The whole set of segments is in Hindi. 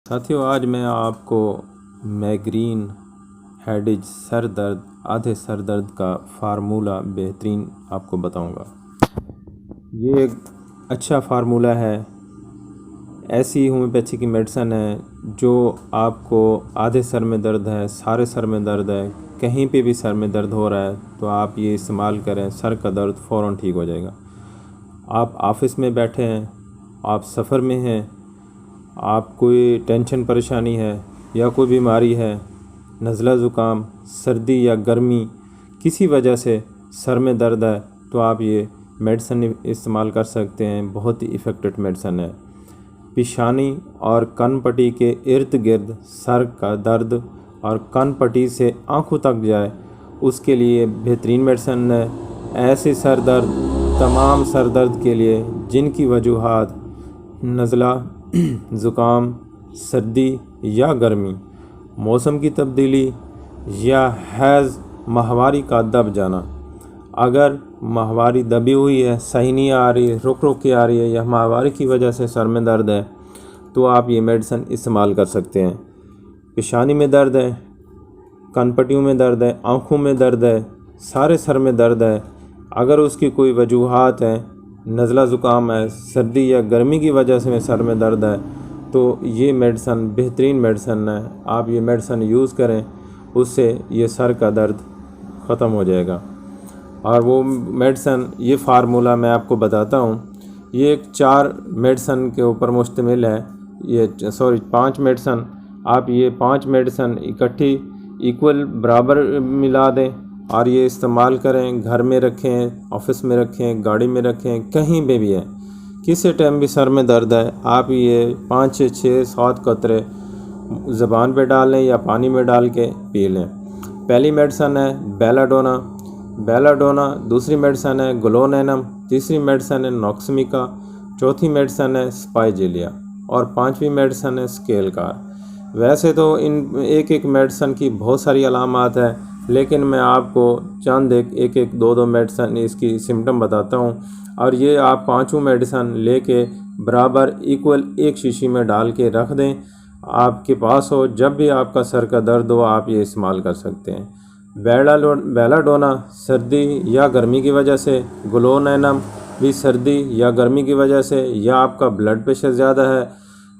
साथियों, आज मैं आपको मैग्रीन, हेडेज, सर दर्द, आधे सर दर्द का फार्मूला बेहतरीन आपको बताऊंगा। ये एक अच्छा फार्मूला है। ऐसी होम्योपैथी की मेडिसिन है जो आपको आधे सर में दर्द है, सारे सर में दर्द है, कहीं पे भी सर में दर्द हो रहा है तो आप ये इस्तेमाल करें, सर का दर्द फ़ौरन ठीक हो जाएगा। आप ऑफिस में बैठे हैं, आप सफ़र में हैं, आप कोई टेंशन परेशानी है या कोई बीमारी है, नज़ला ज़ुकाम, सर्दी या गर्मी, किसी वजह से सर में दर्द है तो आप ये मेडिसिन इस्तेमाल कर सकते हैं। बहुत ही इफ़ेक्टिव मेडिसिन है। पेशानी और कनपट्टी के इर्द गिर्द सर का दर्द और कनपट्टी से आँखों तक जाए, उसके लिए बेहतरीन मेडिसिन है। ऐसे सर दर्द, तमाम सर दर्द के लिए जिनकी वजूहात नज़ला, ज़ुकाम, सर्दी या गर्मी, मौसम की तब्दीली या हैज़, माहवारी का दब जाना। अगर माहवारी दबी हुई है, सही नहीं आ रही, रुक रुक के आ रही है या माहवारी की वजह से सर में दर्द है तो आप ये मेडिसिन इस्तेमाल कर सकते हैं। पेशानी में दर्द है, कनपट्टियों में दर्द है, आँखों में दर्द है, सारे सर में दर्द है, अगर उसकी कोई वजूहात है, नज़ला ज़ुकाम है, सर्दी या गर्मी की वजह से सर में दर्द है तो ये मेडिसिन बेहतरीन मेडिसिन है। आप ये मेडिसिन यूज़ करें, उससे ये सर का दर्द ख़त्म हो जाएगा। और वो मेडिसिन, ये फार्मूला मैं आपको बताता हूँ। ये एक 4 मेडिसिन के ऊपर मुश्तमिल है। 5 मेडिसिन। आप ये 5 मेडिसिन इकट्ठी इक्वल बराबर मिला दें और ये इस्तेमाल करें। घर में रखें, ऑफिस में रखें, गाड़ी में रखें, कहीं पे भी है, किसी टाइम भी सर में दर्द है, आप ये 5 6 7 कतरे ज़बान पे डाल लें या पानी में डाल के पी लें। पहली मेडिसिन है बेलाडोना, दूसरी मेडिसिन है ग्लोनेनम, तीसरी मेडिसिन है नॉक्समिका, चौथी मेडिसिन है स्पाइजेलिया और 5वीं मेडिसिन है स्केलकार। वैसे तो इन एक मेडिसिन की बहुत सारी अलामात है, लेकिन मैं आपको चंद एक दो मेडिसिन इसकी सिम्टम बताता हूँ और ये आप 5 मेडिसिन लेके बराबर इक्वल एक शीशी में डाल के रख दें, आपके पास हो। जब भी आपका सर का दर्द हो आप ये इस्तेमाल कर सकते हैं। बेलाडोना सर्दी या गर्मी की वजह से, ग्लोनेनम भी सर्दी या गर्मी की वजह से, या आपका ब्लड प्रेशर ज़्यादा है,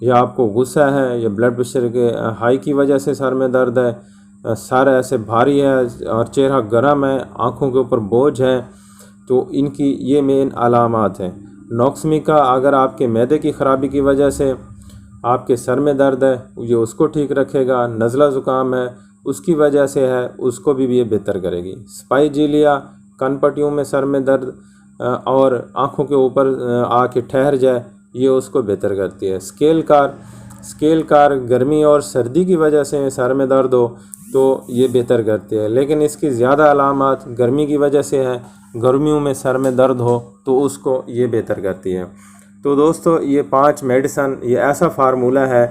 या आपको गुस्सा है, या ब्लड प्रेशर के हाई की वजह से सर में दर्द है, सर ऐसे भारी है और चेहरा गर्म है, आँखों के ऊपर बोझ है, तो इनकी ये मेन अलामात हैं। नॉक्समिका, अगर आपके मैदे की ख़राबी की वजह से आपके सर में दर्द है, ये उसको ठीक रखेगा। नज़ला ज़ुकाम है, उसकी वजह से है, उसको भी ये बेहतर करेगी। स्पाइजेलिया, कनपट्टियों में सर में दर्द और आँखों के ऊपर आके ठहर जाए, ये उसको बेहतर करती है। स्केलकार गर्मी और सर्दी की वजह से सर में दर्द हो तो ये बेहतर करती है, लेकिन इसकी ज़्यादा अलामात गर्मी की वजह से है, गर्मियों में सर में दर्द हो तो उसको ये बेहतर करती है। तो दोस्तों, ये 5 मेडिसिन, ये ऐसा फार्मूला है,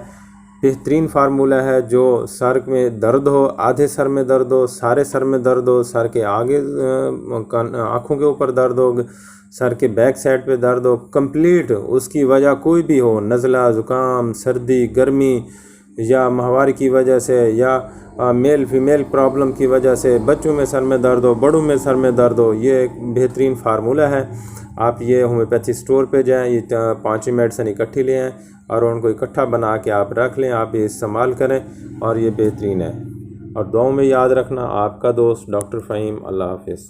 बेहतरीन फार्मूला है, जो सर में दर्द हो, आधे सर में दर्द हो, सारे सर में दर्द हो, सर के आगे आँखों के ऊपर दर्द हो, सर के बैक साइड पे दर्द हो, कंप्लीट उसकी वजह कोई भी हो, नज़ला ज़ुकाम, सर्दी, गर्मी या माहवारी की वजह से, या मेल फीमेल प्रॉब्लम की वजह से, बच्चों में सर में दर्द हो, बड़ों में सर में दर्द हो, ये एक बेहतरीन फार्मूला है। आप ये होम्योपैथी स्टोर पे जाएं, ये 5 मेडिसिन इकट्ठी ले आएँ और उनको इकट्ठा बना के आप रख लें, आप ये इस्तेमाल करें और ये बेहतरीन है। और दुआओं में याद रखना, आपका दोस्त डॉक्टर फ़हीम। अल्लाह हाफ़िज़।